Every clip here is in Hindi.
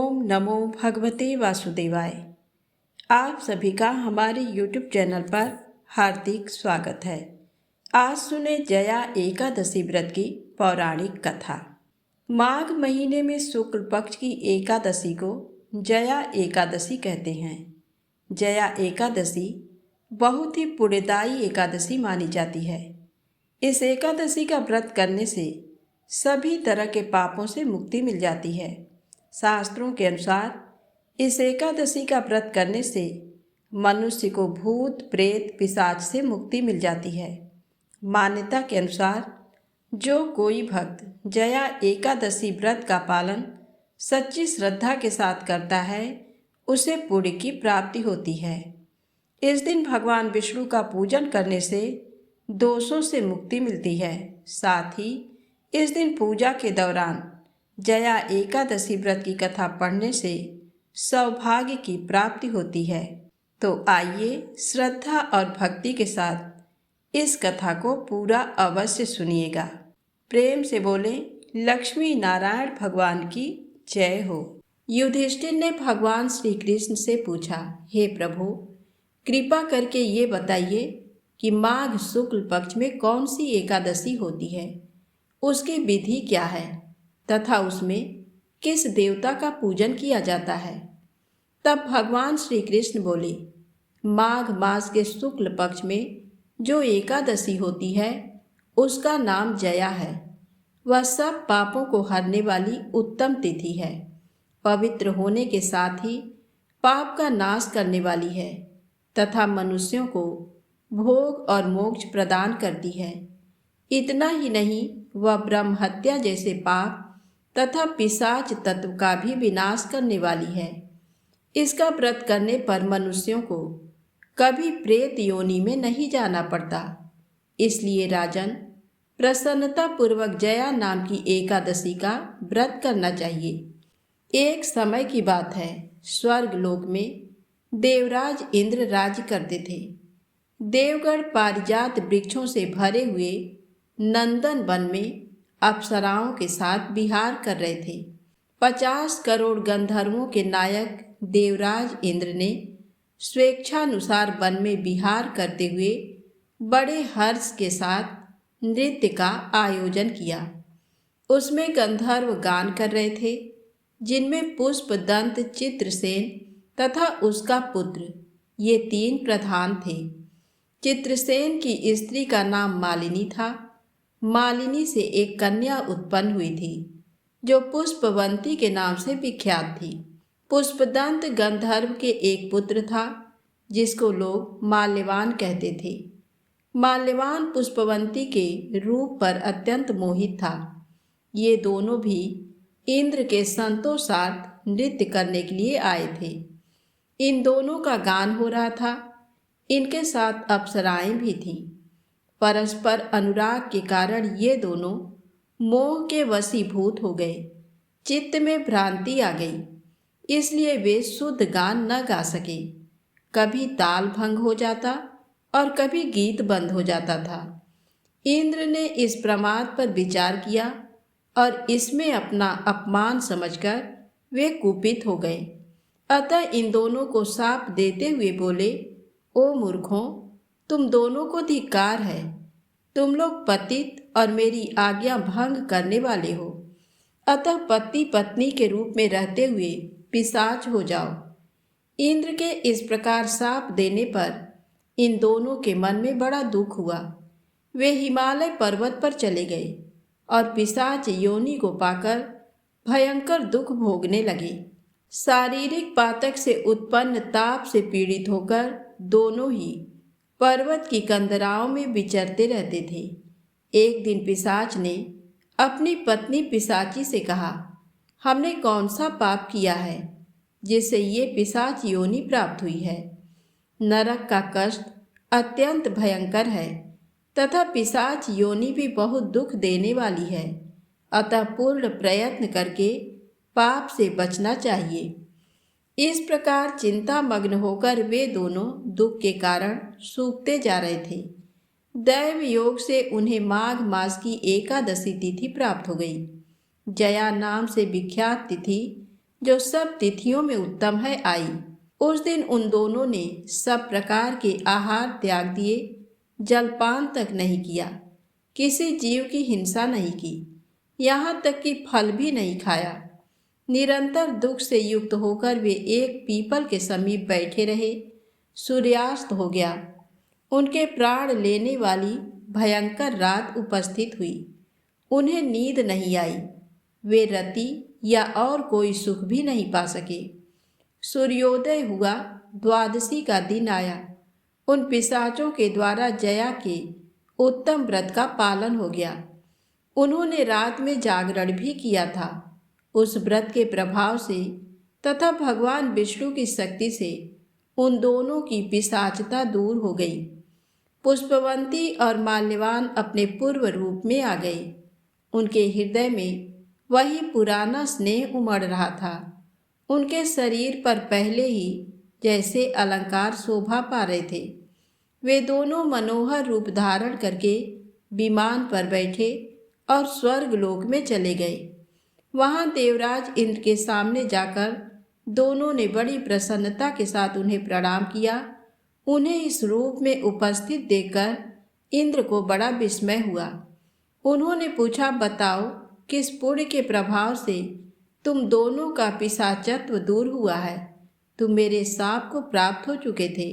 ओम नमो भगवते वासुदेवाय। आप सभी का हमारे YouTube चैनल पर हार्दिक स्वागत है। आज सुने जया एकादशी व्रत की पौराणिक कथा। माघ महीने में शुक्ल पक्ष की एकादशी को जया एकादशी कहते हैं। जया एकादशी बहुत ही पुण्यदायी एकादशी मानी जाती है। इस एकादशी का व्रत करने से सभी तरह के पापों से मुक्ति मिल जाती है। शास्त्रों के अनुसार इस एकादशी का व्रत करने से मनुष्य को भूत प्रेत पिशाच से मुक्ति मिल जाती है। मान्यता के अनुसार जो कोई भक्त जया एकादशी व्रत का पालन सच्ची श्रद्धा के साथ करता है उसे पुण्य की प्राप्ति होती है। इस दिन भगवान विष्णु का पूजन करने से दोषों से मुक्ति मिलती है। साथ ही इस दिन पूजा के दौरान जया एकादशी व्रत की कथा पढ़ने से सौभाग्य की प्राप्ति होती है। तो आइए श्रद्धा और भक्ति के साथ इस कथा को पूरा अवश्य सुनिएगा। प्रेम से बोले लक्ष्मी नारायण भगवान की जय हो। युधिष्ठिर ने भगवान श्री कृष्ण से पूछा, हे प्रभु, कृपा करके ये बताइए कि माघ शुक्ल पक्ष में कौन सी एकादशी होती है, उसकी विधि क्या है तथा उसमें किस देवता का पूजन किया जाता है। तब भगवान श्री कृष्ण बोले, माघ मास के शुक्ल पक्ष में जो एकादशी होती है उसका नाम जया है। वह सब पापों को हरने वाली उत्तम तिथि है। पवित्र होने के साथ ही पाप का नाश करने वाली है तथा मनुष्यों को भोग और मोक्ष प्रदान करती है। इतना ही नहीं, वह ब्रह्म हत्या जैसे पाप तथा पिशाच तत्व का भी विनाश करने वाली है। इसका व्रत करने पर मनुष्यों को कभी प्रेत योनि में नहीं जाना पड़ता। इसलिए राजन, प्रसन्नता पूर्वक जया नाम की एकादशी का व्रत करना चाहिए। एक समय की बात है, स्वर्ग लोक में देवराज इंद्र राज्य करते थे। देवगढ़ पारिजात वृक्षों से भरे हुए नंदन वन में अप्सराओं के साथ विहार कर रहे थे। 50 करोड़ गंधर्वों के नायक देवराज इंद्र ने स्वेच्छानुसार वन में विहार करते हुए बड़े हर्ष के साथ नृत्य का आयोजन किया। उसमें गंधर्व गान कर रहे थे, जिनमें पुष्पदंत, चित्रसेन तथा उसका पुत्र, ये 3 प्रधान थे। चित्रसेन की स्त्री का नाम मालिनी था। मालिनी से एक कन्या उत्पन्न हुई थी जो पुष्पवंती के नाम से विख्यात थी। पुष्पदंत गंधर्व के एक पुत्र था जिसको लोग माल्यवान कहते थे। माल्यवान पुष्पवंती के रूप पर अत्यंत मोहित था। ये दोनों भी इंद्र के संतोषार्थ नृत्य करने के लिए आए थे। इन दोनों का गान हो रहा था। इनके साथ अप्सराएं भी थीं। परस्पर अनुराग के कारण ये दोनों मोह के वशीभूत हो गए। चित्त में भ्रांति आ गई, इसलिए वे शुद्ध गान न गा सके। कभी ताल भंग हो जाता और कभी गीत बंद हो जाता था। इंद्र ने इस प्रमाद पर विचार किया और इसमें अपना अपमान समझकर वे कुपित हो गए। अतः इन दोनों को शाप देते हुए बोले, ओ मूर्खों, तुम दोनों को धिक्कार है। तुम लोग पतित और मेरी आज्ञा भंग करने वाले हो। अतः पति पत्नी के रूप में रहते हुए पिशाच हो जाओ। इंद्र के इस प्रकार शाप देने पर इन दोनों के मन में बड़ा दुख हुआ। वे हिमालय पर्वत पर चले गए और पिशाच योनि को पाकर भयंकर दुख भोगने लगे। शारीरिक पातक से उत्पन्न ताप से पीड़ित होकर दोनों ही पर्वत की कंदराओं में विचरते रहते थे। एक दिन पिशाच ने अपनी पत्नी पिशाची से कहा, हमने कौन सा पाप किया है जिससे ये पिशाच योनि प्राप्त हुई है। नरक का कष्ट अत्यंत भयंकर है तथा पिशाच योनि भी बहुत दुख देने वाली है। अतः पूर्ण प्रयत्न करके पाप से बचना चाहिए। इस प्रकार चिंता मग्न होकर वे दोनों दुख के कारण सूखते जा रहे थे। दैव योग से उन्हें माघ मास की एकादशी तिथि प्राप्त हो गई। जया नाम से विख्यात तिथि जो सब तिथियों में उत्तम है, आई। उस दिन उन दोनों ने सब प्रकार के आहार त्याग दिए, जलपान तक नहीं किया, किसी जीव की हिंसा नहीं की, यहाँ तक कि फल भी नहीं खाया। निरंतर दुख से युक्त होकर वे एक पीपल के समीप बैठे रहे। सूर्यास्त हो गया। उनके प्राण लेने वाली भयंकर रात उपस्थित हुई। उन्हें नींद नहीं आई। वे रति या और कोई सुख भी नहीं पा सके। सूर्योदय हुआ, द्वादशी का दिन आया। उन पिशाचों के द्वारा जया के उत्तम व्रत का पालन हो गया। उन्होंने रात में जागरण भी किया था। उस व्रत के प्रभाव से तथा भगवान विष्णु की शक्ति से उन दोनों की पिशाचता दूर हो गई। पुष्पवंती और माल्यवान अपने पूर्व रूप में आ गए। उनके हृदय में वही पुराना स्नेह उमड़ रहा था। उनके शरीर पर पहले ही जैसे अलंकार शोभा पा रहे थे। वे दोनों मनोहर रूप धारण करके विमान पर बैठे और स्वर्ग लोक में चले गए। वहां देवराज इंद्र के सामने जाकर दोनों ने बड़ी प्रसन्नता के साथ उन्हें प्रणाम किया। उन्हें इस रूप में उपस्थित देखकर इंद्र को बड़ा विस्मय हुआ। उन्होंने पूछा, बताओ, किस पुण्य के प्रभाव से तुम दोनों का पिशाचत्व दूर हुआ है? तुम मेरे शाप को प्राप्त हो चुके थे,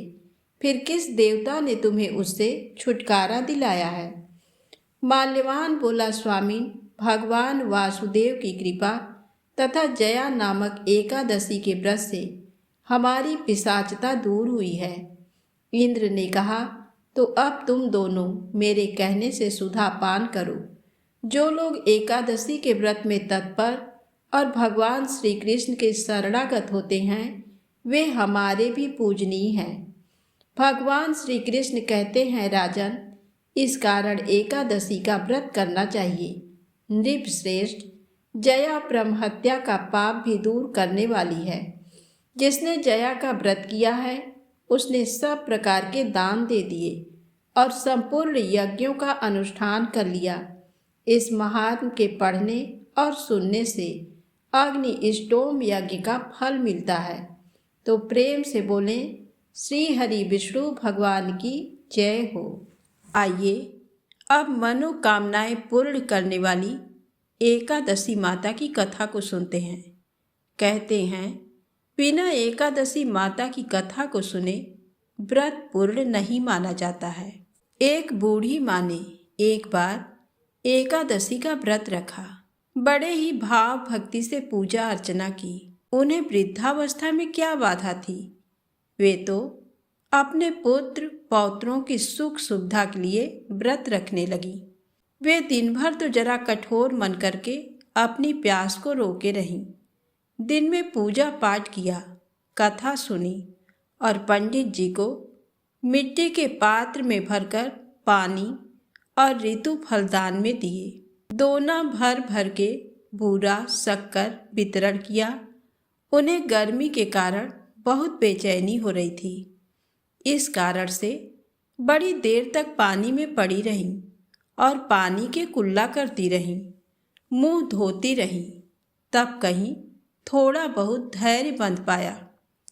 फिर किस देवता ने तुम्हें उससे छुटकारा दिलाया है? माल्यवान बोला, स्वामी, भगवान वासुदेव की कृपा तथा जया नामक एकादशी के व्रत से हमारी पिशाचता दूर हुई है। इंद्र ने कहा, तो अब तुम दोनों मेरे कहने से सुधा पान करो। जो लोग एकादशी के व्रत में तत्पर और भगवान श्री कृष्ण के शरणागत होते हैं, वे हमारे भी पूजनीय हैं। भगवान श्री कृष्ण कहते हैं, राजन, इस कारण एकादशी का व्रत करना चाहिए। नृपश्रेष्ठ, जया ब्रह्महत्या का पाप भी दूर करने वाली है। जिसने जया का व्रत किया है, उसने सब प्रकार के दान दे दिए और संपूर्ण यज्ञों का अनुष्ठान कर लिया। इस महात्म के पढ़ने और सुनने से अग्नि इष्टोम यज्ञ का फल मिलता है। तो प्रेम से बोलें, श्री हरि विष्णु भगवान की जय हो। आइए अब मनोकामनाएं पूर्ण करने वाली एकादशी माता की कथा को सुनते हैं। कहते हैं, बिना एकादशी माता की कथा को सुने व्रत पूर्ण नहीं माना जाता है। एक बूढ़ी माँ ने एक बार एकादशी का व्रत रखा। बड़े ही भाव भक्ति से पूजा अर्चना की। उन्हें वृद्धावस्था में क्या बाधा थी? वे तो अपने पुत्र पौत्रों की सुख सुविधा के लिए व्रत रखने लगी। वे दिन भर तो जरा कठोर मन करके अपनी प्यास को रोके रहीं। दिन में पूजा पाठ किया, कथा सुनी और पंडित जी को मिट्टी के पात्र में भरकर पानी और ऋतु फलदान में दिए। दोना भर भर के बूरा शक्कर वितरण किया। उन्हें गर्मी के कारण बहुत बेचैनी हो रही थी। इस कारण से बड़ी देर तक पानी में पड़ी रहीं और पानी के कुल्ला करती रहीं, मुंह धोती रहीं। तब कहीं थोड़ा बहुत धैर्य बंध पाया।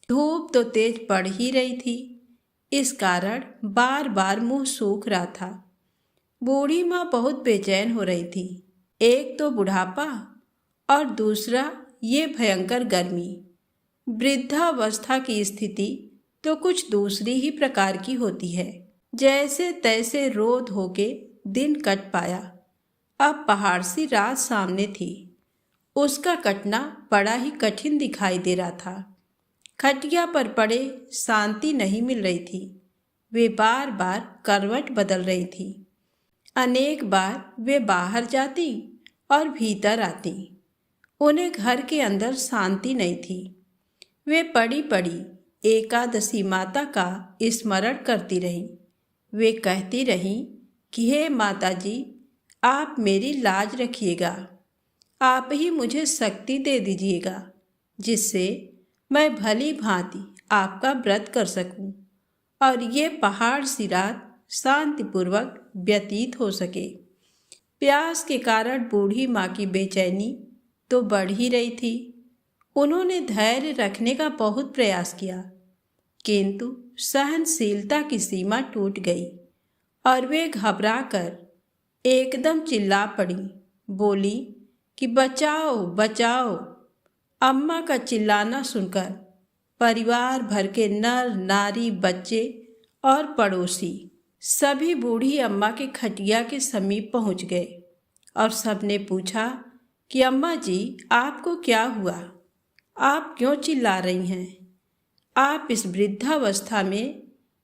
धूप तो तेज पड़ ही रही थी, इस कारण बार बार मुंह सूख रहा था। बूढ़ी माँ बहुत बेचैन हो रही थी। एक तो बुढ़ापा और दूसरा ये भयंकर गर्मी। वृद्धावस्था की स्थिति तो कुछ दूसरी ही प्रकार की होती है। जैसे तैसे रो धो के दिन कट पाया। अब पहाड़ सी रात सामने थी। उसका कटना बड़ा ही कठिन दिखाई दे रहा था। खटिया पर पड़े शांति नहीं मिल रही थी। वे बार बार करवट बदल रही थी। अनेक बार वे बाहर जाती और भीतर आती। उन्हें घर के अंदर शांति नहीं थी। वे पड़ी पड़ी एकादशी माता का स्मरण करती रहीं। वे कहती रहीं कि हे माता जी, आप मेरी लाज रखिएगा। आप ही मुझे शक्ति दे दीजिएगा, जिससे मैं भली भांति आपका व्रत कर सकूं और ये पहाड़ सी रात शांतिपूर्वक व्यतीत हो सके। प्यास के कारण बूढ़ी माँ की बेचैनी तो बढ़ ही रही थी। उन्होंने धैर्य रखने का बहुत प्रयास किया, किंतु सहनशीलता की सीमा टूट गई और वे घबराकर एकदम चिल्ला पड़ी। बोली कि बचाओ बचाओ। अम्मा का चिल्लाना सुनकर परिवार भर के नर नारी, बच्चे और पड़ोसी सभी बूढ़ी अम्मा के खटिया के समीप पहुंच गए और सबने पूछा कि अम्मा जी, आपको क्या हुआ? आप क्यों चिल्ला रही हैं? आप इस वृद्धावस्था में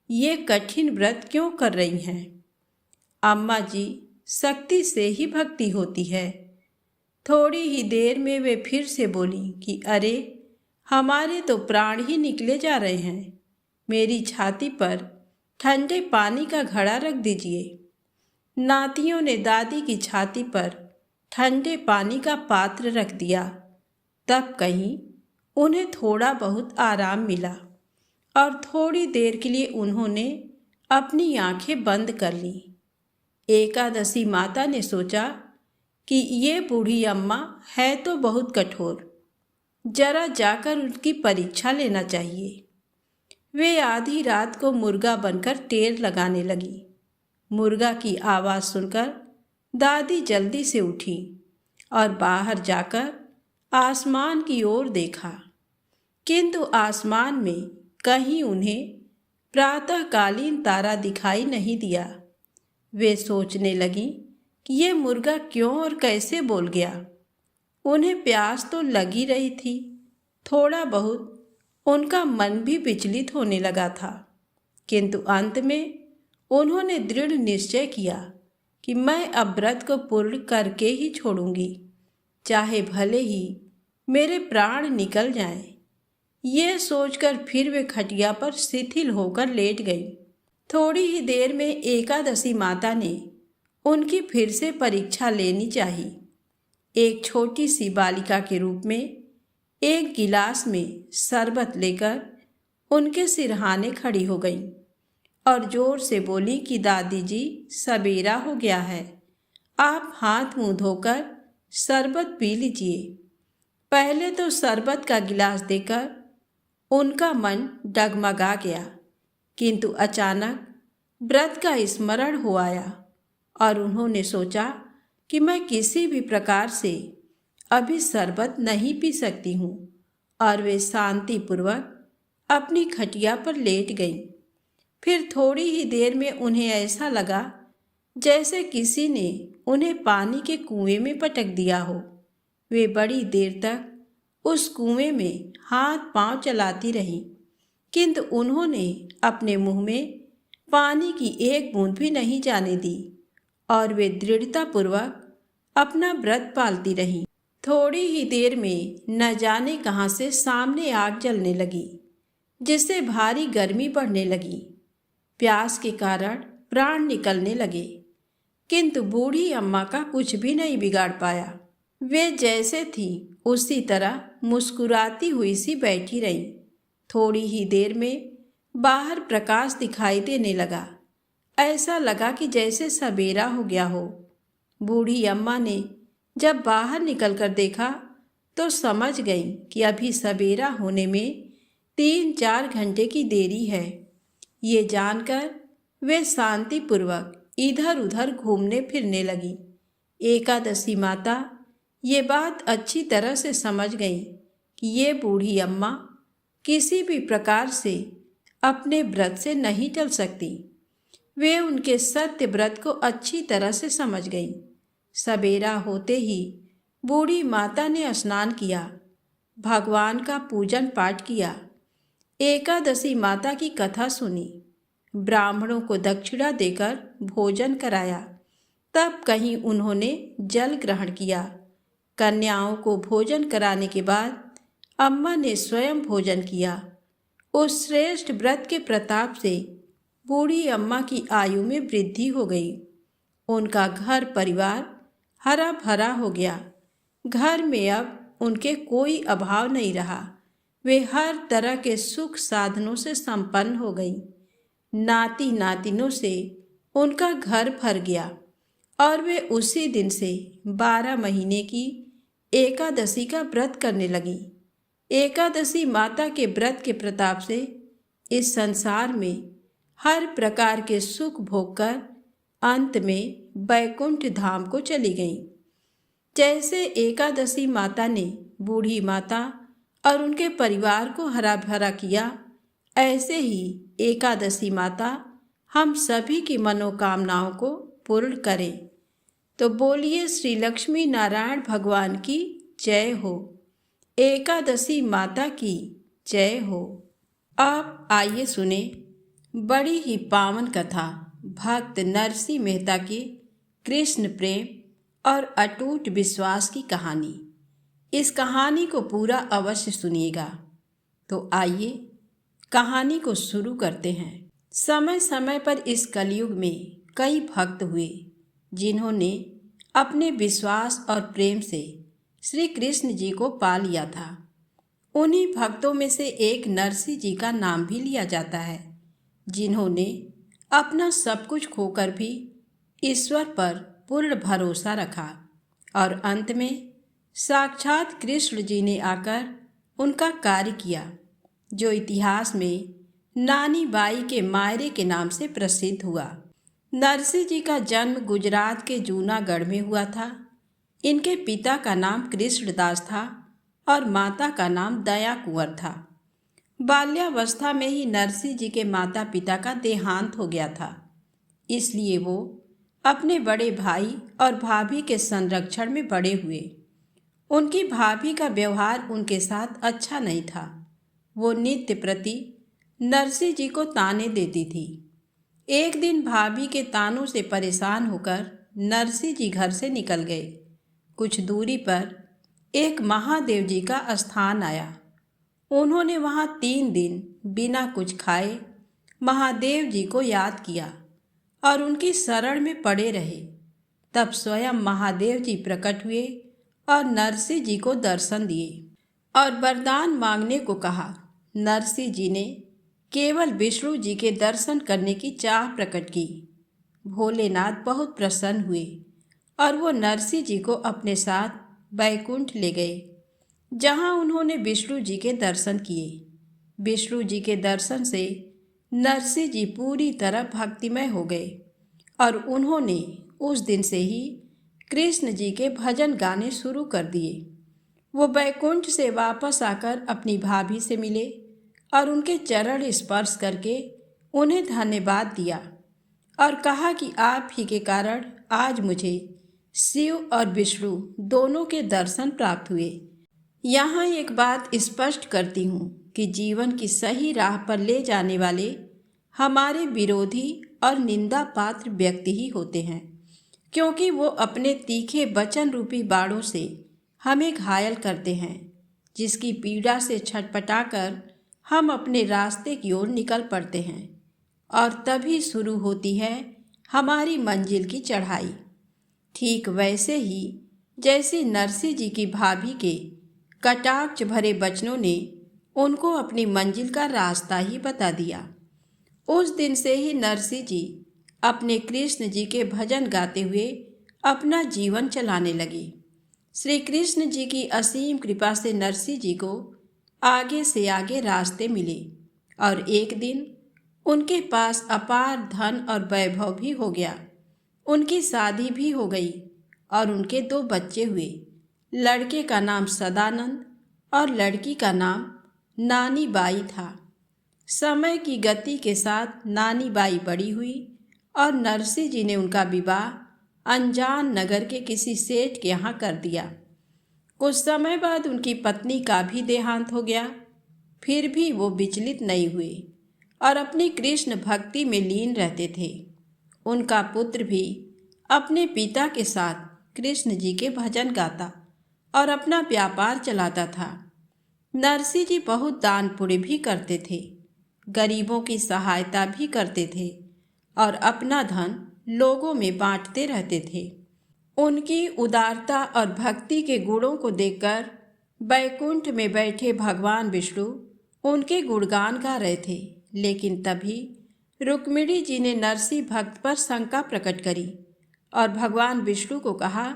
ये कठिन व्रत क्यों कर रही हैं? अम्मा जी, शक्ति से ही भक्ति होती है। थोड़ी ही देर में वे फिर से बोली कि अरे, हमारे तो प्राण ही निकले जा रहे हैं। मेरी छाती पर ठंडे पानी का घड़ा रख दीजिए। नातियों ने दादी की छाती पर ठंडे पानी का पात्र रख दिया। तब कहीं उन्हें थोड़ा बहुत आराम मिला और थोड़ी देर के लिए उन्होंने अपनी आंखें बंद कर ली। एकादशी माता ने सोचा कि ये बूढ़ी अम्मा है तो बहुत कठोर, जरा जाकर उनकी परीक्षा लेना चाहिए। वे आधी रात को मुर्गा बनकर टेर लगाने लगी। मुर्गा की आवाज़ सुनकर दादी जल्दी से उठी और बाहर जाकर आसमान की ओर देखा, किंतु आसमान में कहीं उन्हें प्रातःकालीन तारा दिखाई नहीं दिया। वे सोचने लगी कि ये मुर्गा क्यों और कैसे बोल गया। उन्हें प्यास तो लगी रही थी, थोड़ा बहुत उनका मन भी विचलित होने लगा था, किंतु अंत में उन्होंने दृढ़ निश्चय किया कि मैं अब व्रत को पूर्ण करके ही छोड़ूंगी, चाहे भले ही मेरे प्राण निकल जाएं। ये सोचकर फिर वे खटिया पर शिथिल होकर लेट गई। थोड़ी ही देर में एकादशी माता ने उनकी फिर से परीक्षा लेनी चाहिए। एक छोटी सी बालिका के रूप में एक गिलास में शरबत लेकर उनके सिरहाने खड़ी हो गई और जोर से बोली कि दादी जी, सवेरा हो गया है, आप हाथ मुंह धोकर शरबत पी लीजिए। पहले तो शरबत का गिलास देकर उनका मन डगमगा गया, किंतु अचानक व्रत का स्मरण हो आया और उन्होंने सोचा कि मैं किसी भी प्रकार से अभी शरबत नहीं पी सकती हूँ, और वे शांतिपूर्वक अपनी खटिया पर लेट गईं। फिर थोड़ी ही देर में उन्हें ऐसा लगा जैसे किसी ने उन्हें पानी के कुएं में पटक दिया हो। वे बड़ी देर तक उस कुएं में हाथ पांव चलाती रहीं, किंतु उन्होंने अपने मुंह में पानी की एक बूंद भी नहीं जाने दी और वे दृढ़तापूर्वक अपना व्रत पालती रहीं। थोड़ी ही देर में न जाने कहाँ से सामने आग जलने लगी, जिससे भारी गर्मी बढ़ने लगी। प्यास के कारण प्राण निकलने लगे, किंतु बूढ़ी अम्मा का कुछ भी नहीं बिगाड़ पाया। वे जैसे थी उसी तरह मुस्कुराती हुई सी बैठी रहीं। थोड़ी ही देर में बाहर प्रकाश दिखाई देने लगा। ऐसा लगा कि जैसे सवेरा हो गया हो। बूढ़ी अम्मा ने जब बाहर निकलकर देखा तो समझ गई कि अभी सवेरा होने में 3-4 घंटे की देरी है। ये जानकर वे शांतिपूर्वक इधर उधर घूमने फिरने लगी। एकादशी माता ये बात अच्छी तरह से समझ गई कि ये बूढ़ी अम्मा किसी भी प्रकार से अपने व्रत से नहीं टल सकती। वे उनके सत्य व्रत को अच्छी तरह से समझ गई। सवेरा होते ही बूढ़ी माता ने स्नान किया, भगवान का पूजन पाठ किया, एकादशी माता की कथा सुनी, ब्राह्मणों को दक्षिणा देकर भोजन कराया। तब कहीं उन्होंने जल ग्रहण किया। कन्याओं को भोजन कराने के बाद अम्मा ने स्वयं भोजन किया। उस श्रेष्ठ व्रत के प्रताप से बूढ़ी अम्मा की आयु में वृद्धि हो गई। उनका घर परिवार हरा भरा हो गया। घर में अब उनके कोई अभाव नहीं रहा। वे हर तरह के सुख साधनों से संपन्न हो गई। नाती नातिनों से उनका घर भर गया और वे उसी दिन से 12 महीने की एकादशी का व्रत करने लगी। एकादशी माता के व्रत के प्रताप से इस संसार में हर प्रकार के सुख भोग कर अंत में बैकुंठ धाम को चली गईं। जैसे एकादशी माता ने बूढ़ी माता और उनके परिवार को हरा भरा किया, ऐसे ही एकादशी माता हम सभी की मनोकामनाओं को पूर्ण करें। तो बोलिए श्री लक्ष्मी नारायण भगवान की जय हो, एकादशी माता की जय हो। आप आइए सुने बड़ी ही पावन कथा भक्त नरसिंह मेहता की कृष्ण प्रेम और अटूट विश्वास की कहानी। इस कहानी को पूरा अवश्य सुनिएगा। तो आइए कहानी को शुरू करते हैं। समय समय पर इस कलयुग में कई भक्त हुए जिन्होंने अपने विश्वास और प्रेम से श्री कृष्ण जी को पा लिया था। उन्हीं भक्तों में से एक नरसिंह जी का नाम भी लिया जाता है, जिन्होंने अपना सब कुछ खोकर भी ईश्वर पर पूर्ण भरोसा रखा और अंत में साक्षात कृष्ण जी ने आकर उनका कार्य किया, जो इतिहास में नानी बाई के मायरे के नाम से प्रसिद्ध हुआ। नरसिंह जी का जन्म गुजरात के जूनागढ़ में हुआ था। इनके पिता का नाम कृष्णदास था और माता का नाम दया कुंवर था। बाल्यावस्था में ही नरसिंह जी के माता पिता का देहांत हो गया था, इसलिए वो अपने बड़े भाई और भाभी के संरक्षण में बड़े हुए। उनकी भाभी का व्यवहार उनके साथ अच्छा नहीं था। वो नित्य प्रति नरसिंह जी को ताने देती थी। एक दिन भाभी के तानों से परेशान होकर नरसिंह जी घर से निकल गए। कुछ दूरी पर एक महादेव जी का स्थान आया। उन्होंने वहाँ 3 दिन बिना कुछ खाए महादेव जी को याद किया और उनकी शरण में पड़े रहे। तब स्वयं महादेव जी प्रकट हुए और नरसिंह जी को दर्शन दिए और वरदान मांगने को कहा। नरसिंह जी ने केवल विष्णु जी के दर्शन करने की चाह प्रकट की। भोलेनाथ बहुत प्रसन्न हुए और वो नरसिंह जी को अपने साथ बैकुंठ ले गए, जहाँ उन्होंने विष्णु जी के दर्शन किए। विष्णु जी के दर्शन से नरसिंह जी पूरी तरह भक्तिमय हो गए और उन्होंने उस दिन से ही कृष्ण जी के भजन गाने शुरू कर दिए। वो बैकुंठ से वापस आकर अपनी भाभी से मिले और उनके चरण स्पर्श करके उन्हें धन्यवाद दिया और कहा कि आप ही के कारण आज मुझे शिव और विष्णु दोनों के दर्शन प्राप्त हुए। यहाँ एक बात स्पष्ट करती हूँ कि जीवन की सही राह पर ले जाने वाले हमारे विरोधी और निंदा पात्र व्यक्ति ही होते हैं, क्योंकि वो अपने तीखे वचन रूपी बाणों से हमें घायल करते हैं, जिसकी पीड़ा से छटपटाकर हम अपने रास्ते की ओर निकल पड़ते हैं और तभी शुरू होती है हमारी मंजिल की चढ़ाई। ठीक वैसे ही जैसे नरसिंह जी की भाभी के कटाक्ष भरे वचनों ने उनको अपनी मंजिल का रास्ता ही बता दिया। उस दिन से ही नरसिंह जी अपने कृष्ण जी के भजन गाते हुए अपना जीवन चलाने लगे। श्री कृष्ण जी की असीम कृपा से नरसिंह जी को आगे से आगे रास्ते मिले और एक दिन उनके पास अपार धन और वैभव भी हो गया। उनकी शादी भी हो गई और उनके 2 बच्चे हुए। लड़के का नाम सदानंद और लड़की का नाम नानी बाई था। समय की गति के साथ नानी बाई बड़ी हुई और नरसिंह जी ने उनका विवाह अनजान नगर के किसी सेठ के यहाँ कर दिया। कुछ समय बाद उनकी पत्नी का भी देहांत हो गया। फिर भी वो विचलित नहीं हुए और अपनी कृष्ण भक्ति में लीन रहते थे। उनका पुत्र भी अपने पिता के साथ कृष्ण जी के भजन गाता और अपना व्यापार चलाता था। नरसिंह जी बहुत दान पुण्य भी करते थे, गरीबों की सहायता भी करते थे और अपना धन लोगों में बांटते रहते थे। उनकी उदारता और भक्ति के गुणों को देखकर बैकुंठ में बैठे भगवान विष्णु उनके गुणगान गा रहे थे। लेकिन तभी रुक्मिणी जी ने नरसिंह भक्त पर शंका प्रकट करी और भगवान विष्णु को कहा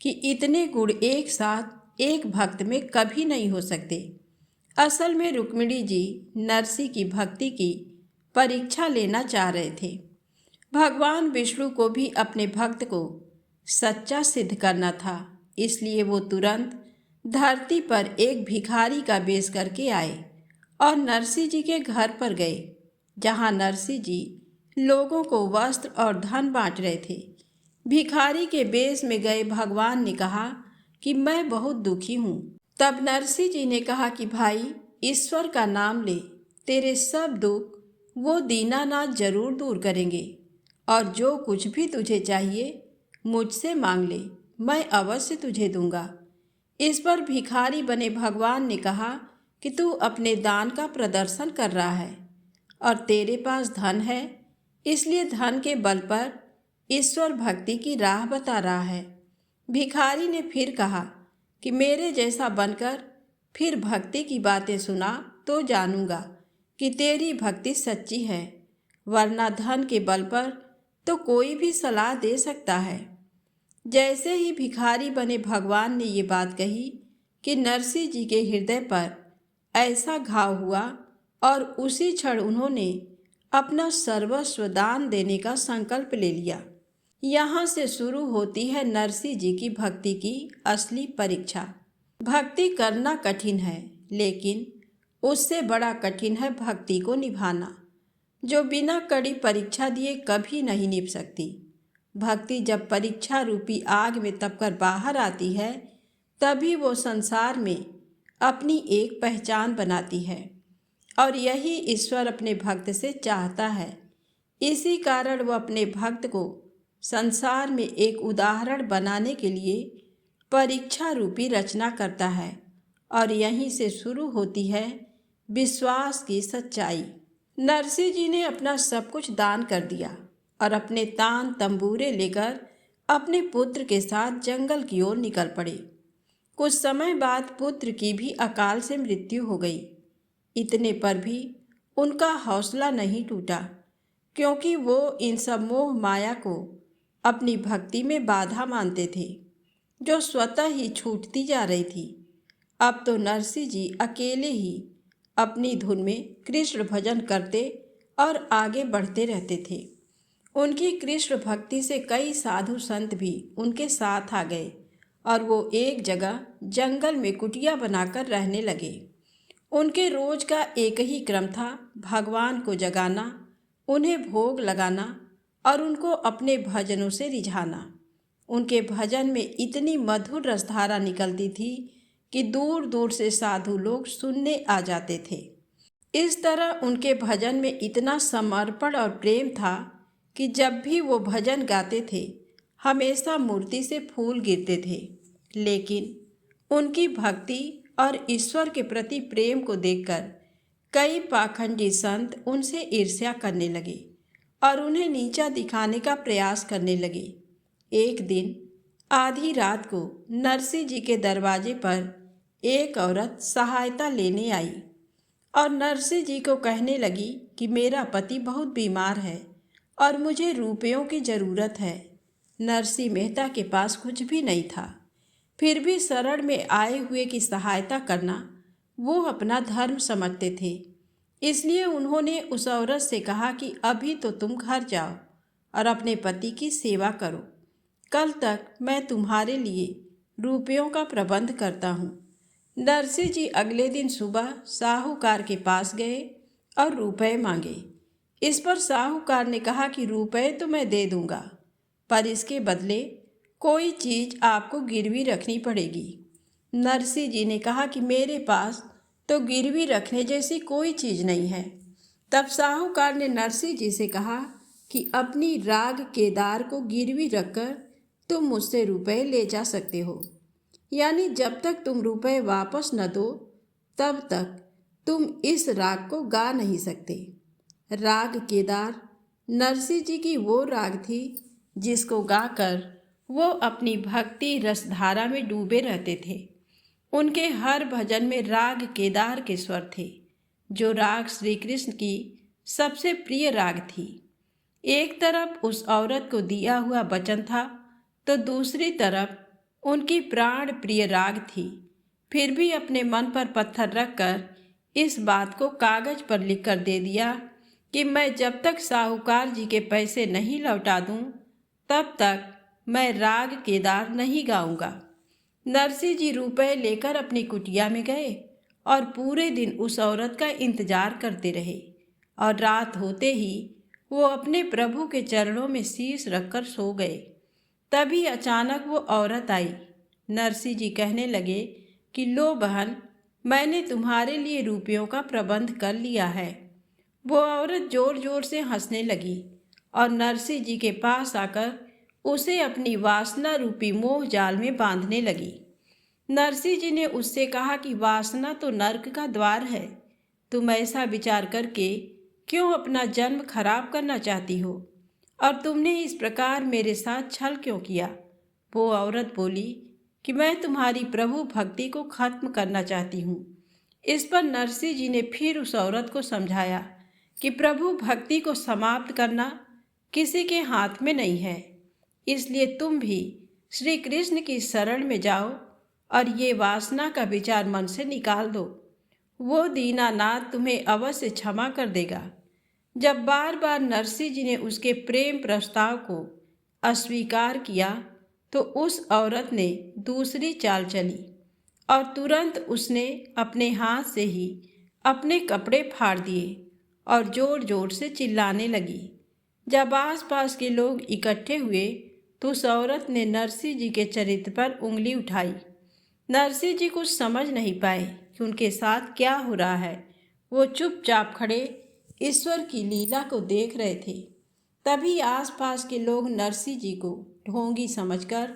कि इतने गुण एक साथ एक भक्त में कभी नहीं हो सकते। असल में रुक्मिणी जी नरसी की भक्ति की परीक्षा लेना चाह रहे थे। भगवान विष्णु को भी अपने भक्त को सच्चा सिद्ध करना था, इसलिए वो तुरंत धरती पर एक भिखारी का वेश करके आए और नरसी जी के घर पर गए, जहाँ नरसी जी लोगों को वस्त्र और धन बांट रहे थे। भिखारी के वेश में गए भगवान ने कहा कि मैं बहुत दुखी हूँ। तब नरसी जी ने कहा कि भाई, ईश्वर का नाम ले, तेरे सब दुख वो दीनानाथ जरूर दूर करेंगे, और जो कुछ भी तुझे चाहिए मुझसे मांग ले, मैं अवश्य तुझे दूंगा। इस पर भिखारी बने भगवान ने कहा कि तू अपने दान का प्रदर्शन कर रहा है और तेरे पास धन है, इसलिए धन के बल पर ईश्वर भक्ति की राह बता रहा है। भिखारी ने फिर कहा कि मेरे जैसा बनकर फिर भक्ति की बातें सुना तो जानूंगा कि तेरी भक्ति सच्ची है, वरना धन के बल पर तो कोई भी सलाह दे सकता है। जैसे ही भिखारी बने भगवान ने ये बात कही कि नरसी जी के हृदय पर ऐसा घाव हुआ और उसी क्षण उन्होंने अपना सर्वस्व दान देने का संकल्प ले लिया। यहाँ से शुरू होती है नरसी जी की भक्ति की असली परीक्षा। भक्ति करना कठिन है, लेकिन उससे बड़ा कठिन है भक्ति को निभाना, जो बिना कड़ी परीक्षा दिए कभी नहीं निभ सकती। भक्ति जब परीक्षा रूपी आग में तपकर बाहर आती है, तभी वो संसार में अपनी एक पहचान बनाती है, और यही ईश्वर अपने भक्त से चाहता है। इसी कारण वो अपने भक्त को संसार में एक उदाहरण बनाने के लिए परीक्षा रूपी रचना करता है, और यहीं से शुरू होती है विश्वास की सच्चाई। नरसी जी ने अपना सब कुछ दान कर दिया और अपने तान तंबूरे लेकर अपने पुत्र के साथ जंगल की ओर निकल पड़े। कुछ समय बाद पुत्र की भी अकाल से मृत्यु हो गई। इतने पर भी उनका हौसला नहीं टूटा, क्योंकि वो इन सब मोह माया को अपनी भक्ति में बाधा मानते थे, जो स्वतः ही छूटती जा रही थी। अब तो नरसी जी अकेले ही अपनी धुन में कृष्ण भजन करते और आगे बढ़ते रहते थे। उनकी कृष्ण भक्ति से कई साधु संत भी उनके साथ आ गए और वो एक जगह जंगल में कुटिया बनाकर रहने लगे। उनके रोज का एक ही क्रम था, भगवान को जगाना, उन्हें भोग लगाना और उनको अपने भजनों से रिझाना। उनके भजन में इतनी मधुर रसधारा निकलती थी कि दूर दूर से साधु लोग सुनने आ जाते थे। इस तरह उनके भजन में इतना समर्पण और प्रेम था कि जब भी वो भजन गाते थे, हमेशा मूर्ति से फूल गिरते थे। लेकिन उनकी भक्ति और ईश्वर के प्रति प्रेम को देखकर कई पाखंडी संत उनसे ईर्ष्या करने लगे और उन्हें नीचा दिखाने का प्रयास करने लगे। एक दिन आधी रात को नरसी जी के दरवाजे पर एक औरत सहायता लेने आई और नरसी जी को कहने लगी कि मेरा पति बहुत बीमार है और मुझे रुपयों की ज़रूरत है। नरसी मेहता के पास कुछ भी नहीं था, फिर भी शरण में आए हुए की सहायता करना वो अपना धर्म समझते थे। इसलिए उन्होंने उस औरत से कहा कि अभी तो तुम घर जाओ और अपने पति की सेवा करो, कल तक मैं तुम्हारे लिए रुपयों का प्रबंध करता हूँ। नरसी जी अगले दिन सुबह साहूकार के पास गए और रुपए मांगे। इस पर साहूकार ने कहा कि रुपए तो मैं दे दूंगा, पर इसके बदले कोई चीज़ आपको गिरवी रखनी पड़ेगी। नरसी जी ने कहा कि मेरे पास तो गिरवी रखने जैसी कोई चीज़ नहीं है। तब साहूकार ने नरसी जी से कहा कि अपनी राग केदार को गिरवी रखकर तुम मुझसे रुपए ले जा सकते हो, यानी जब तक तुम रुपए वापस न दो तब तक तुम इस राग को गा नहीं सकते। राग केदार नरसी जी की वो राग थी जिसको गाकर वो अपनी भक्ति रसधारा में डूबे रहते थे। उनके हर भजन में राग केदार के स्वर थे, जो राग श्री कृष्ण की सबसे प्रिय राग थी। एक तरफ उस औरत को दिया हुआ वचन था, तो दूसरी तरफ उनकी प्राण प्रिय राग थी। फिर भी अपने मन पर पत्थर रखकर इस बात को कागज पर लिख कर दे दिया कि मैं जब तक साहूकार जी के पैसे नहीं लौटा दूं, तब तक मैं राग केदार नहीं गाऊंगा। नरसिंह जी रुपए लेकर अपनी कुटिया में गए और पूरे दिन उस औरत का इंतजार करते रहे और रात होते ही वो अपने प्रभु के चरणों में शीश रखकर सो गए। तभी अचानक वो औरत आई। नरसिंह जी कहने लगे कि लो बहन, मैंने तुम्हारे लिए रुपयों का प्रबंध कर लिया है। वो औरत जोर जोर से हंसने लगी और नरसिंह जी के पास आकर उसे अपनी वासना रूपी मोह जाल में बांधने लगी। नरसिंह जी ने उससे कहा कि वासना तो नर्क का द्वार है। तुम ऐसा विचार करके क्यों अपना जन्म खराब करना चाहती हो, और तुमने इस प्रकार मेरे साथ छल क्यों किया। वो औरत बोली कि मैं तुम्हारी प्रभु भक्ति को खत्म करना चाहती हूँ। इस पर नरसिंह जी ने फिर उस औरत को समझाया कि प्रभु भक्ति को समाप्त करना किसी के हाथ में नहीं है, इसलिए तुम भी श्री कृष्ण की शरण में जाओ और ये वासना का विचार मन से निकाल दो। वो दीनानाथ तुम्हें अवश्य क्षमा कर देगा। जब बार बार नरसिंह जी ने उसके प्रेम प्रस्ताव को अस्वीकार किया तो उस औरत ने दूसरी चाल चली और तुरंत उसने अपने हाथ से ही अपने कपड़े फाड़ दिए और जोर जोर से चिल्लाने लगी। जब आसपास के लोग इकट्ठे हुए तो उस औरत ने नरसिंह जी के चरित्र पर उंगली उठाई। नरसिंह जी कुछ समझ नहीं पाए कि उनके साथ क्या हो रहा है। वो चुपचाप खड़े ईश्वर की लीला को देख रहे थे। तभी आसपास के लोग नरसिंह जी को ढोंगी समझकर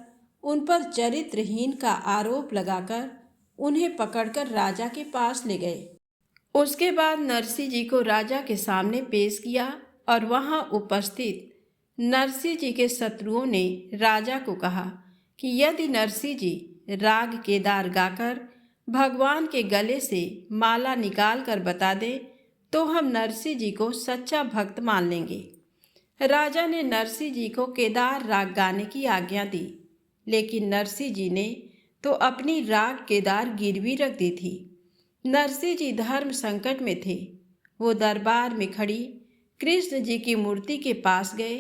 उन पर चरित्रहीन का आरोप लगाकर उन्हें पकड़कर राजा के पास ले गए। उसके बाद नरसिंह जी को राजा के सामने पेश किया और वहां उपस्थित नरसिंह जी के शत्रुओं ने राजा को कहा कि यदि नरसिंह जी राग केदार गाकर भगवान के गले से माला निकाल कर बता दे तो हम नरसिंह जी को सच्चा भक्त मान लेंगे। राजा ने नरसिंह जी को केदार राग गाने की आज्ञा दी, लेकिन नरसिंह जी ने तो अपनी राग केदार गिरवी रख दी थी। नरसिंह जी धर्म संकट में थे। वो दरबार में खड़ी कृष्ण जी की मूर्ति के पास गए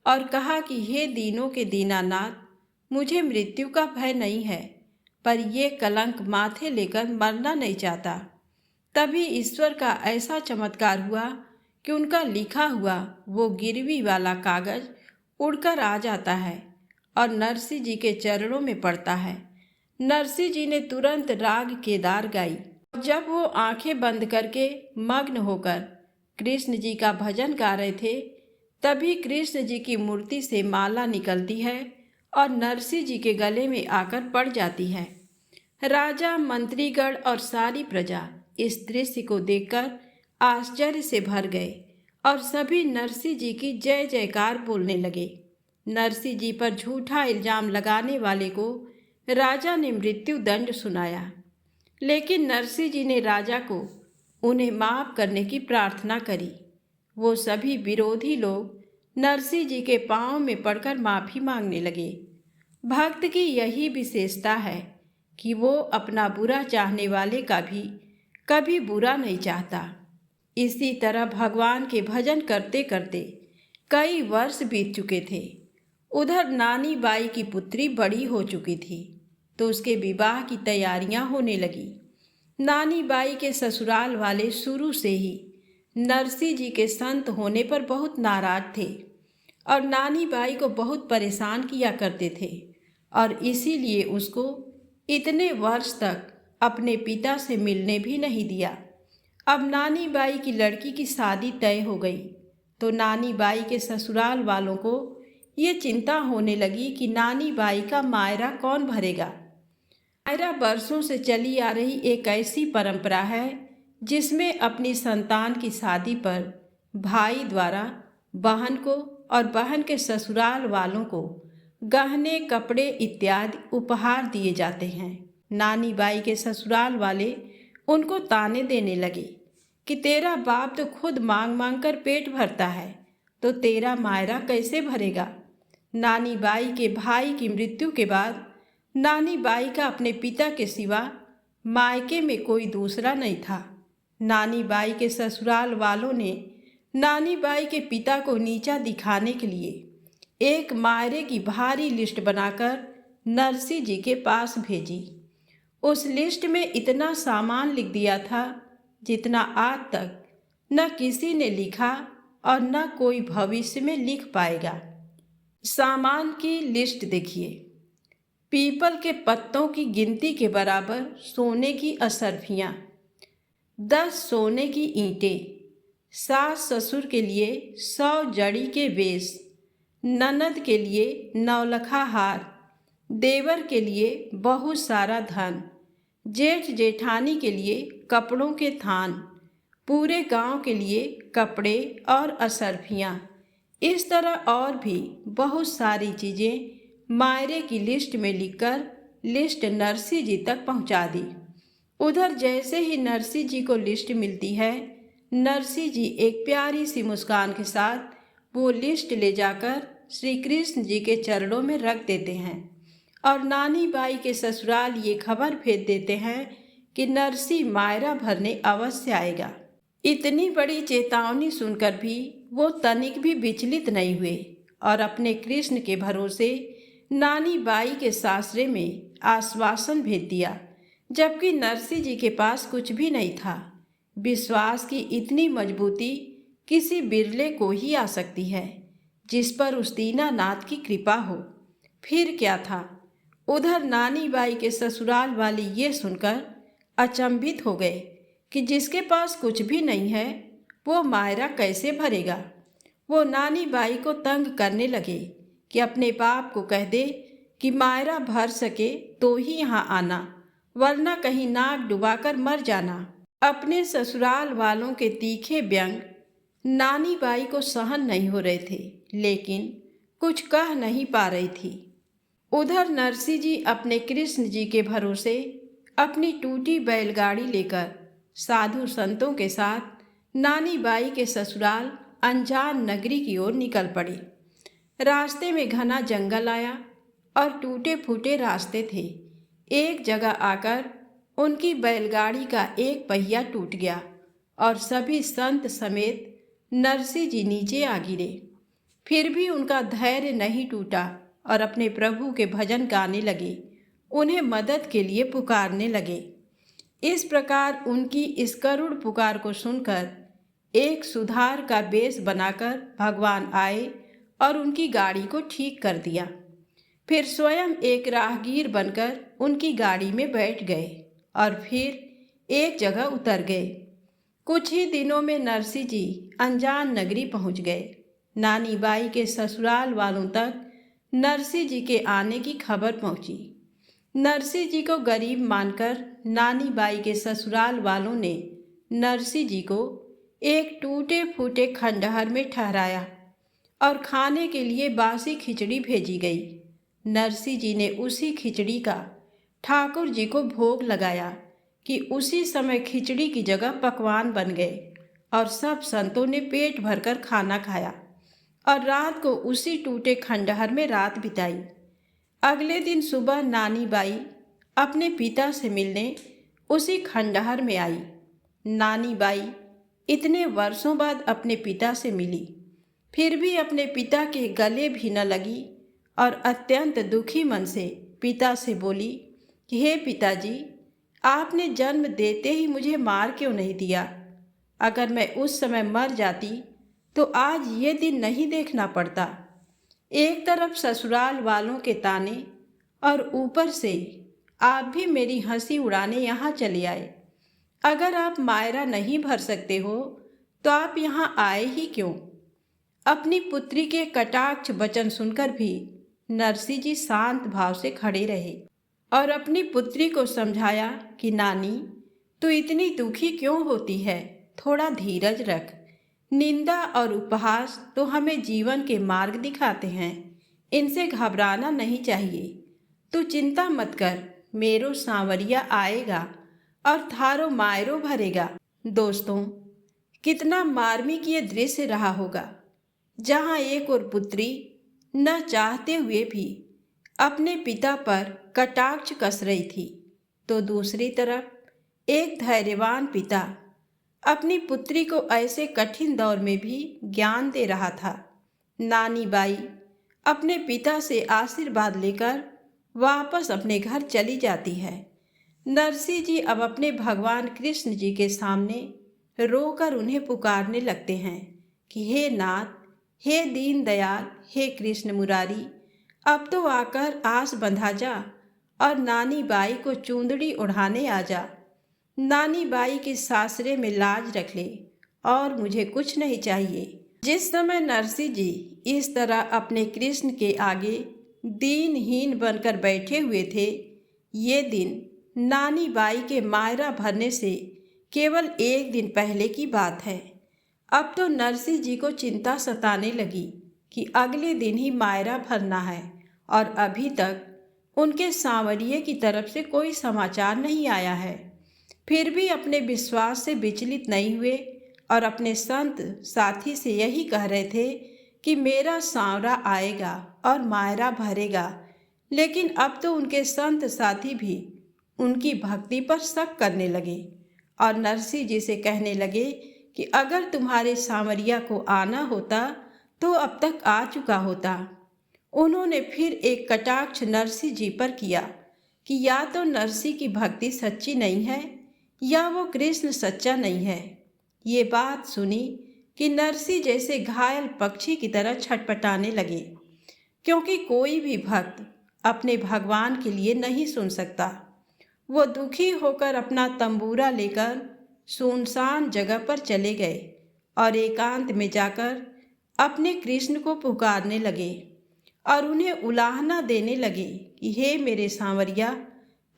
और कहा कि हे दीनों के दीनानाथ, मुझे मृत्यु का भय नहीं है, पर ये कलंक माथे लेकर मरना नहीं चाहता। तभी ईश्वर का ऐसा चमत्कार हुआ कि उनका लिखा हुआ वो गिरवी वाला कागज उड़कर आ जाता है और नरसिंह जी के चरणों में पड़ता है। नरसिंह जी ने तुरंत राग केदार गाई। जब वो आंखें बंद करके मग्न होकर कृष्ण जी का भजन गा रहे थे, तभी कृष्ण जी की मूर्ति से माला निकलती है और नरसिंह जी के गले में आकर पड़ जाती है। राजा, मंत्रीगण और सारी प्रजा इस दृश्य को देखकर आश्चर्य से भर गए और सभी नरसिंह जी की जय जयकार बोलने लगे। नरसिंह जी पर झूठा इल्जाम लगाने वाले को राजा ने मृत्यु दंड सुनाया, लेकिन नरसिंह जी ने राजा को उन्हें माफ करने की प्रार्थना करी। वो सभी विरोधी लोग नरसिंह जी के पांव में पड़कर माफी मांगने लगे। भक्त की यही विशेषता है कि वो अपना बुरा चाहने वाले का भी कभी बुरा नहीं चाहता। इसी तरह भगवान के भजन करते करते कई वर्ष बीत चुके थे। उधर नानी बाई की पुत्री बड़ी हो चुकी थी तो उसके विवाह की तैयारियां होने लगी। नानी बाई के ससुराल वाले शुरू से ही नरसिंह जी के संत होने पर बहुत नाराज थे और नानी बाई को बहुत परेशान किया करते थे और इसीलिए उसको इतने वर्ष तक अपने पिता से मिलने भी नहीं दिया। अब नानी बाई की लड़की की शादी तय हो गई तो नानी बाई के ससुराल वालों को ये चिंता होने लगी कि नानी बाई का मायरा कौन भरेगा। मायरा बरसों से चली आ रही एक ऐसी परंपरा है जिसमें अपनी संतान की शादी पर भाई द्वारा बहन को और बहन के ससुराल वालों को गहने, कपड़े इत्यादि उपहार दिए जाते हैं। नानी बाई के ससुराल वाले उनको ताने देने लगे कि तेरा बाप तो खुद मांग मांग कर पेट भरता है तो तेरा मायरा कैसे भरेगा। नानी बाई के भाई की मृत्यु के बाद नानी बाई का अपने पिता के सिवा मायके में कोई दूसरा नहीं था। नानी बाई के ससुराल वालों ने नानी बाई के पिता को नीचा दिखाने के लिए एक मायरे की भारी लिस्ट बनाकर नरसी जी के पास भेजी। उस लिस्ट में इतना सामान लिख दिया था जितना आज तक न किसी ने लिखा और न कोई भविष्य में लिख पाएगा। सामान की लिस्ट देखिए। पीपल के पत्तों की गिनती के बराबर सोने की असरफियाँ, 10 सोने की ईंटें, सास ससुर के लिए 100 जड़ी के बेस, ननद के लिए 9 हार, देवर के लिए बहुत सारा धन, जेठ जेठानी के लिए कपड़ों के थान, पूरे गांव के लिए कपड़े और असरफियाँ। इस तरह और भी बहुत सारी चीज़ें मायरे की लिस्ट में लिखकर लिस्ट नरसी जी तक पहुंचा दी। उधर जैसे ही नरसी जी को लिस्ट मिलती है, नरसी जी एक प्यारी सी मुस्कान के साथ वो लिस्ट ले जाकर श्री कृष्ण जी के चरणों में रख देते हैं और नानी बाई के ससुराल ये खबर भेज देते हैं कि नरसी मायरा भरने अवश्य आएगा। इतनी बड़ी चेतावनी सुनकर भी वो तनिक भी विचलित नहीं हुए और अपने कृष्ण के भरोसे नानी बाई के सासरे में आश्वासन भेज दिया, जबकि नरसी जी के पास कुछ भी नहीं था। विश्वास की इतनी मजबूती किसी बिरले को ही आ सकती है जिस पर उस दीनानाथ की कृपा हो। फिर क्या था। उधर नानी बाई के ससुराल वाले ये सुनकर अचंभित हो गए कि जिसके पास कुछ भी नहीं है वो मायरा कैसे भरेगा। वो नानी बाई को तंग करने लगे कि अपने बाप को कह दे कि मायरा भर सके तो ही यहाँ आना, वरना कहीं नाक डुबाकर मर जाना। अपने ससुराल वालों के तीखे व्यंग नानी बाई को सहन नहीं हो रहे थे, लेकिन कुछ कह नहीं पा रही थी। उधर नरसी जी अपने कृष्ण जी के भरोसे अपनी टूटी बैलगाड़ी लेकर साधु संतों के साथ नानी बाई के ससुराल अनजान नगरी की ओर निकल पड़े। रास्ते में घना जंगल आया और टूटे फूटे रास्ते थे। एक जगह आकर उनकी बैलगाड़ी का एक पहिया टूट गया और सभी संत समेत नरसी जी नीचे आ गिरे। फिर भी उनका धैर्य नहीं टूटा और अपने प्रभु के भजन गाने लगे, उन्हें मदद के लिए पुकारने लगे। इस प्रकार उनकी इस करुण पुकार को सुनकर एक सुधार का बेश बनाकर भगवान आए और उनकी गाड़ी को ठीक कर दिया। फिर स्वयं एक राहगीर बनकर उनकी गाड़ी में बैठ गए और फिर एक जगह उतर गए। कुछ ही दिनों में नरसी जी अनजान नगरी पहुंच गए। नानी बाई के ससुराल वालों तक नरसी जी के आने की खबर पहुंची। नरसी जी को गरीब मानकर नानी बाई के ससुराल वालों ने नरसी जी को एक टूटे फूटे खंडहर में ठहराया और खाने के लिए बासी खिचड़ी भेजी गई। नरसी जी ने उसी खिचड़ी का ठाकुर जी को भोग लगाया कि उसी समय खिचड़ी की जगह पकवान बन गए और सब संतों ने पेट भरकर खाना खाया और रात को उसी टूटे खंडहर में रात बिताई। अगले दिन सुबह नानी बाई अपने पिता से मिलने उसी खंडहर में आई। नानी बाई इतने वर्षों बाद अपने पिता से मिली, फिर भी अपने पिता के गले भी न लगी और अत्यंत दुखी मन से पिता से बोली कि हे पिताजी, आपने जन्म देते ही मुझे मार क्यों नहीं दिया? अगर मैं उस समय मर जाती तो आज ये दिन नहीं देखना पड़ता। एक तरफ ससुराल वालों के ताने और ऊपर से आप भी मेरी हंसी उड़ाने यहाँ चले आए। अगर आप मायरा नहीं भर सकते हो तो आप यहाँ आए ही क्यों? अपनी पुत्री के कटाक्ष वचन सुनकर भी नरसी जी शांत भाव से खड़े रहे और अपनी पुत्री को समझाया कि नानी, तू इतनी दुखी क्यों होती है? थोड़ा धीरज रख। निंदा और उपहास तो हमें जीवन के मार्ग दिखाते हैं, इनसे घबराना नहीं चाहिए। तू चिंता मत कर, मेरो सांवरिया आएगा और थारो मायरो भरेगा। दोस्तों, कितना मार्मिक ये दृश्य रहा होगा, जहाँ एक और पुत्री न चाहते हुए भी अपने पिता पर कटाक्ष कस रही थी, तो दूसरी तरफ एक धैर्यवान पिता अपनी पुत्री को ऐसे कठिन दौर में भी ज्ञान दे रहा था। नानी बाई अपने पिता से आशीर्वाद लेकर वापस अपने घर चली जाती है। नरसिंह जी अब अपने भगवान कृष्ण जी के सामने रोकर उन्हें पुकारने लगते हैं कि हे नाथ, हे दीन दयाल, हे कृष्ण मुरारी, अब तो आकर आस बंधा जा और नानी बाई को चूंदड़ी उड़ाने आ जा। नानी बाई के सासरे में लाज रख ले और मुझे कुछ नहीं चाहिए। जिस समय नरसिंह जी इस तरह अपने कृष्ण के आगे दीनहीन बनकर बैठे हुए थे, ये दिन नानी बाई के मायरा भरने से केवल एक दिन पहले की बात है। अब तो नरसिंह जी को चिंता सताने लगी कि अगले दिन ही मायरा भरना है और अभी तक उनके सांवरिये की तरफ से कोई समाचार नहीं आया है। फिर भी अपने विश्वास से विचलित नहीं हुए और अपने संत साथी से यही कह रहे थे कि मेरा सांवरा आएगा और मायरा भरेगा। लेकिन अब तो उनके संत साथी भी उनकी भक्ति पर शक करने लगे और नरसिंह जी से कहने लगे कि अगर तुम्हारे सांवरिया को आना होता तो अब तक आ चुका होता। उन्होंने फिर एक कटाक्ष नरसिंह जी पर किया कि या तो नरसिंह की भक्ति सच्ची नहीं है या वो कृष्ण सच्चा नहीं है। ये बात सुनी कि नरसिंह जैसे घायल पक्षी की तरह छटपटाने लगे, क्योंकि कोई भी भक्त अपने भगवान के लिए नहीं सुन सकता। वो दुखी होकर अपना तंबूरा लेकर सुनसान जगह पर चले गए और एकांत में जाकर अपने कृष्ण को पुकारने लगे और उन्हें उलाहना देने लगे कि हे मेरे सांवरिया,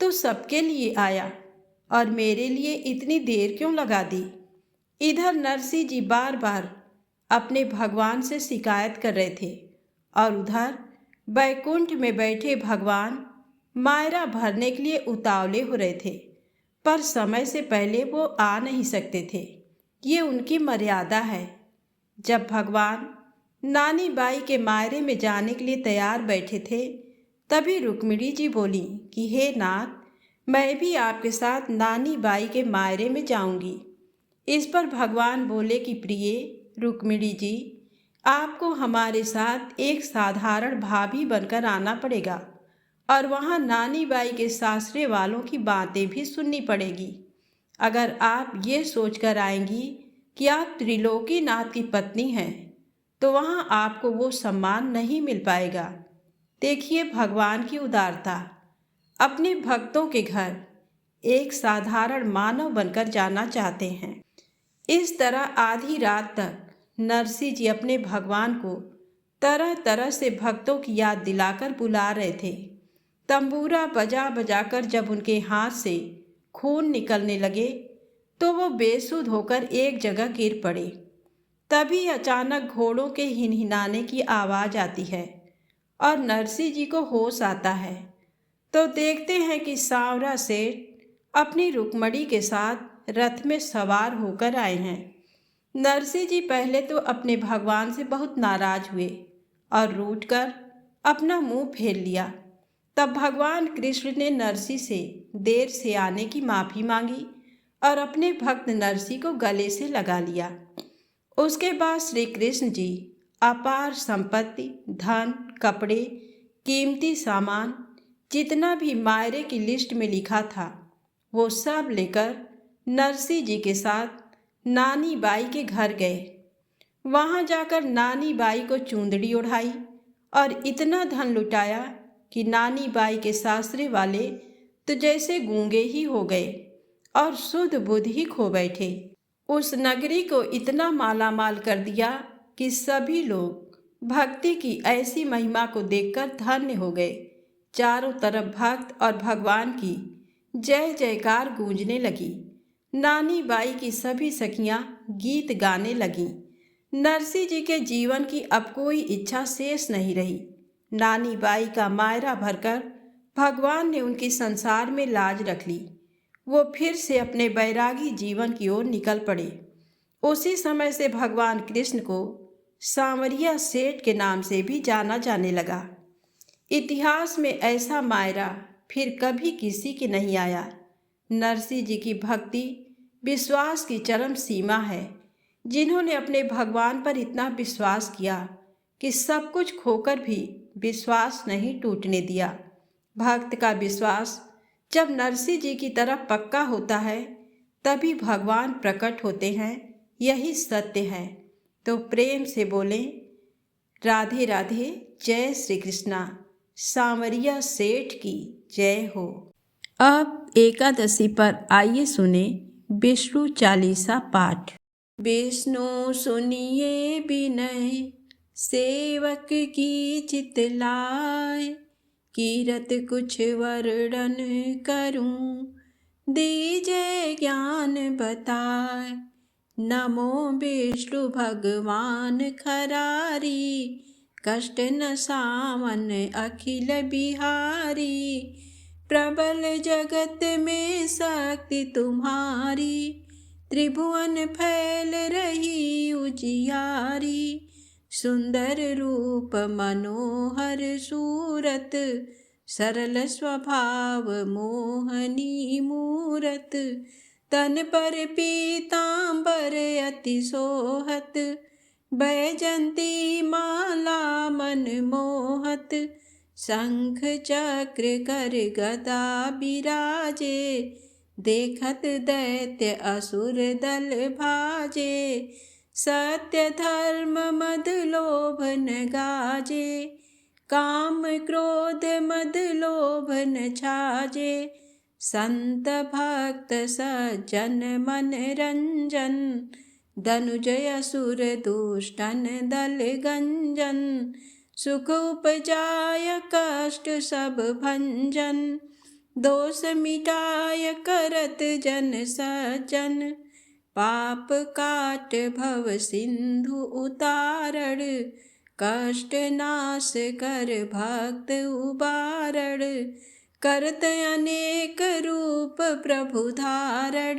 तू सबके लिए आया और मेरे लिए इतनी देर क्यों लगा दी। इधर नरसिंह जी बार बार अपने भगवान से शिकायत कर रहे थे और उधर बैकुंठ में बैठे भगवान मायरा भरने के लिए उतावले हो रहे थे, पर समय से पहले वो आ नहीं सकते थे। ये उनकी मर्यादा है। जब भगवान नानी बाई के मायरे में जाने के लिए तैयार बैठे थे, तभी रुक्मिणी जी बोली कि हे नाथ, मैं भी आपके साथ नानी बाई के मायरे में जाऊंगी। इस पर भगवान बोले कि प्रिय रुक्मिणी जी, आपको हमारे साथ एक साधारण भाभी बनकर आना पड़ेगा और वहाँ नानी बाई के सासरे वालों की बातें भी सुननी पड़ेगी। अगर आप ये सोचकर आएंगी कि आप त्रिलोकीनाथ की पत्नी हैं, तो वहाँ आपको वो सम्मान नहीं मिल पाएगा। देखिए भगवान की उदारता, अपने भक्तों के घर एक साधारण मानव बनकर जाना चाहते हैं। इस तरह आधी रात तक नरसिंह जी अपने भगवान को तरह तरह से भक्तों की याद दिलाकर बुला रहे थे। तंबूरा बजा बजाकर जब उनके हाथ से खून निकलने लगे तो वो बेसुध होकर एक जगह गिर पड़े। तभी अचानक घोड़ों के हिनहिनाने की आवाज़ आती है और नरसिंह जी को होश आता है तो देखते हैं कि सांवरा सेठ अपनी रुक्मणी के साथ रथ में सवार होकर आए हैं। नरसिंह जी पहले तो अपने भगवान से बहुत नाराज हुए और रूठकर अपना मुंह फेर लिया। तब भगवान कृष्ण ने नरसिंह से देर से आने की माफ़ी मांगी और अपने भक्त नरसिंह को गले से लगा लिया। उसके बाद श्री कृष्ण जी अपार संपत्ति, धन, कपड़े, कीमती सामान, जितना भी मायरे की लिस्ट में लिखा था वो सब लेकर नरसिंह जी के साथ नानी बाई के घर गए। वहाँ जाकर नानी बाई को चूंदड़ी ओढ़ाई और इतना धन लुटाया कि नानी बाई के सासरे वाले तो जैसे गूंगे ही हो गए और शुद्ध बुद्ध ही खो बैठे। उस नगरी को इतना मालामाल कर दिया कि सभी लोग भक्ति की ऐसी महिमा को देखकर धन्य हो गए। चारों तरफ भक्त और भगवान की जय जयकार गूंजने लगी। नानी बाई की सभी सखियां गीत गाने लगीं। नरसिंह जी के जीवन की अब कोई इच्छा शेष नहीं रही। नानी बाई का मायरा भरकर भगवान ने उनकी संसार में लाज रख ली। वो फिर से अपने बैरागी जीवन की ओर निकल पड़े। उसी समय से भगवान कृष्ण को सांवरिया सेठ के नाम से भी जाना जाने लगा। इतिहास में ऐसा मायरा फिर कभी किसी की नहीं आया। नरसिंह जी की भक्ति विश्वास की चरम सीमा है। जिन्होंने अपने भगवान पर इतना विश्वास किया कि सब कुछ खोकर भी विश्वास नहीं टूटने दिया। भक्त का विश्वास जब नरसिंह जी की तरफ पक्का होता है तभी भगवान प्रकट होते हैं, यही सत्य है। तो प्रेम से बोलें राधे राधे, जय श्री कृष्णा। सांवरिया सेठ की जय हो। अब एकादशी पर आइए सुने विष्णु चालीसा पाठ। विष्णु सुनिए विनय, सेवक की चितलाय, कीरत कुछ वर्णन करूं, दीजय ज्ञान बताए। नमो विष्णु भगवान खरारी, कष्ट न सामन अखिल बिहारी। प्रबल जगत में शक्ति तुम्हारी, त्रिभुवन फैल रही उजियारी। सुंदर रूप मनोहर सूरत, सरल स्वभाव मोहनी मूरत। तन पर पीतांबर अति सोहत, बैजंती माला मन मोहत। शंख चक्र कर गदा बिराजे, देखत दैत्य असुर दल भाजे। सत्य धर्म मद लोभ न गाजे, काम क्रोध मद लोभ न छाजे। संत भक्त सज्जन मन रंजन, धनुजय असुर दुष्टन दल गंजन। सुख उपजाय कष्ट सब भंजन, दोष मिटाय करत जन सज्जन। पाप काट भव सिंधु उतारण, कष्ट नाश कर भक्त उबारण। करत अनेक रूप प्रभु धारण,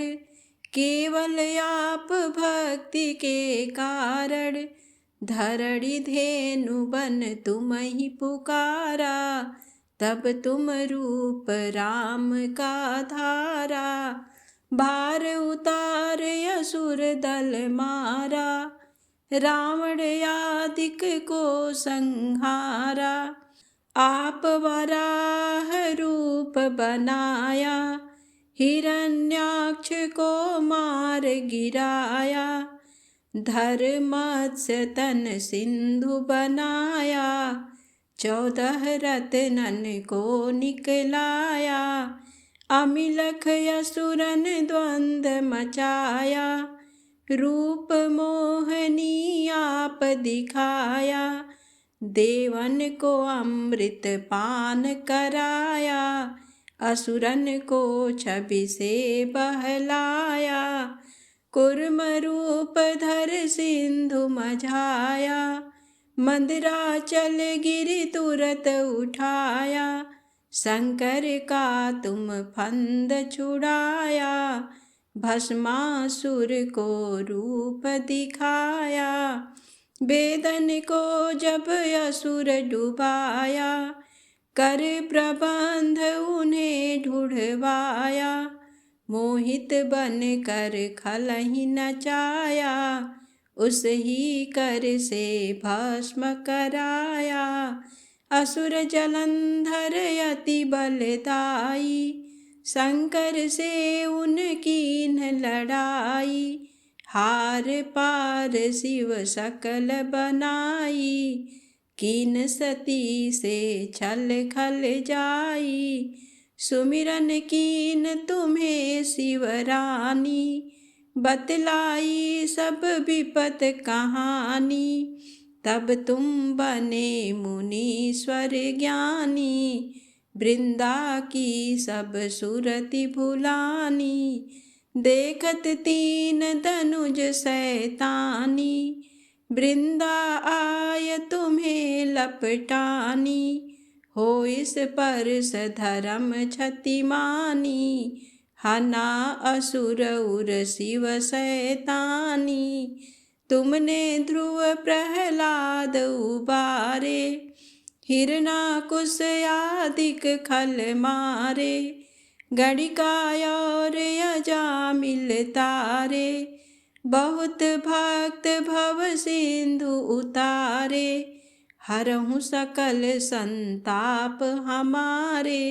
केवल आप भक्ति के कारण। धरणी धेनु बन तुम ही पुकारा, तब तुम रूप राम का धारा। भार उतार असुर दल मारा, रावण आदिक को संहारा। आप वराह रूप बनाया, हिरण्याक्ष को मार गिराया। धर्मत्स्य तन सिंधु बनाया, 14 रत्नन को निकलाया। अमिलख असुरन द्वंद मचाया, रूप मोहनी आप दिखाया। देवन को अमृत पान कराया, असुरन को छवि से बहलाया। कुर्म रूप धर सिंधु मझाया, मंदराचल गिरि तुरत उठाया। शंकर का तुम फंद छुड़ाया, भस्मासुर को रूप दिखाया। वेदन को जब असुर डुबाया, कर प्रबंध उन्हें ढूढ़वाया। मोहित बन कर खलहि नचाया, उस ही कर से भस्म कराया। असुर जलंधर अति बलदाई, शंकर से उनकी न लड़ाई। हार पार शिव सकल बनाई, कीन सती से छल खल जाई। सुमिरन कीन तुम्हें शिवरानी, बतलाई सब विपत कहानी। तब तुम बने मुनीश्वर ज्ञानी, वृंदा की सब सुरति भुलानी। देखत तीन धनुज शैतानी, वृंदा आय तुम्हें लपटानी। हो इस परस धर्म क्षतिमानी, हना असुर उर शिव शैतानी। तुमने ध्रुव प्रहलाद उबारे, हिरणाकुश आदिक खल मारे। गणिका और अजामिल तारे, बहुत भक्त भव सिंधु उतारे। हरहु सकल संताप हमारे,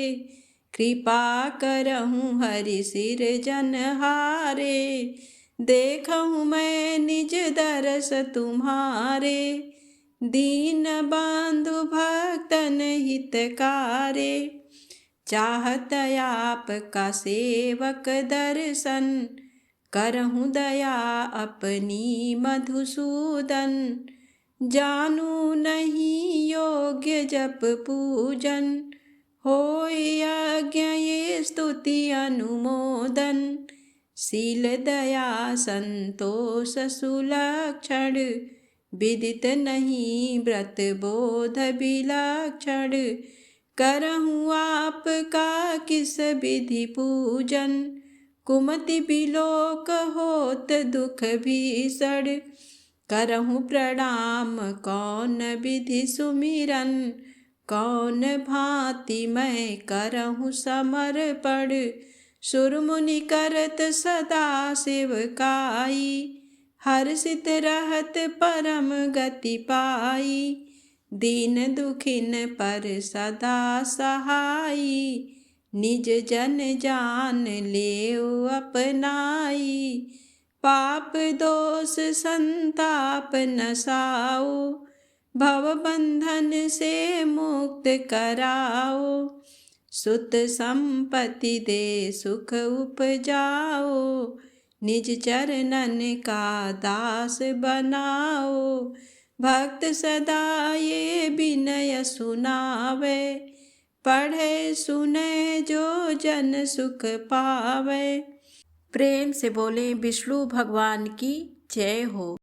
कृपा करहु हरि सिरजनहारे। देखहु मैं निज दरस तुम्हारे, दीन बंधु भक्तन हितकारे। चाहत आपका सेवक दर्शन, करहु दया अपनी मधुसूदन। जानू नहीं योग्य जप पूजन, होय यज्ञ ये स्तुति अनुमोदन। शील दया संतोष सुलक्षण, विदित नहीं व्रत बोध विलक्षण। करहूँ आपका किस विधि पूजन, कुमति बिलोक होत दुख भीषण। करहूँ प्रणाम कौन विधि सुमिरन, कौन भांति मैं करहूँ समर्पण। सुर मुनि करत सदा सेवकाई, हर्षित रहत परम गति पाई। दीन दुखिन पर सदा सहाई, निज जन जान लेओ अपनाई। पाप दोष संताप नसाओ, भव बंधन से मुक्त कराओ। सुत संपत्ति दे सुख उपजाओ, निज चरणन का दास बनाओ। भक्त सदा ये विनय सुनावे, पढ़े सुने जो जन सुख पावे। प्रेम से बोले विष्णु भगवान की जय हो।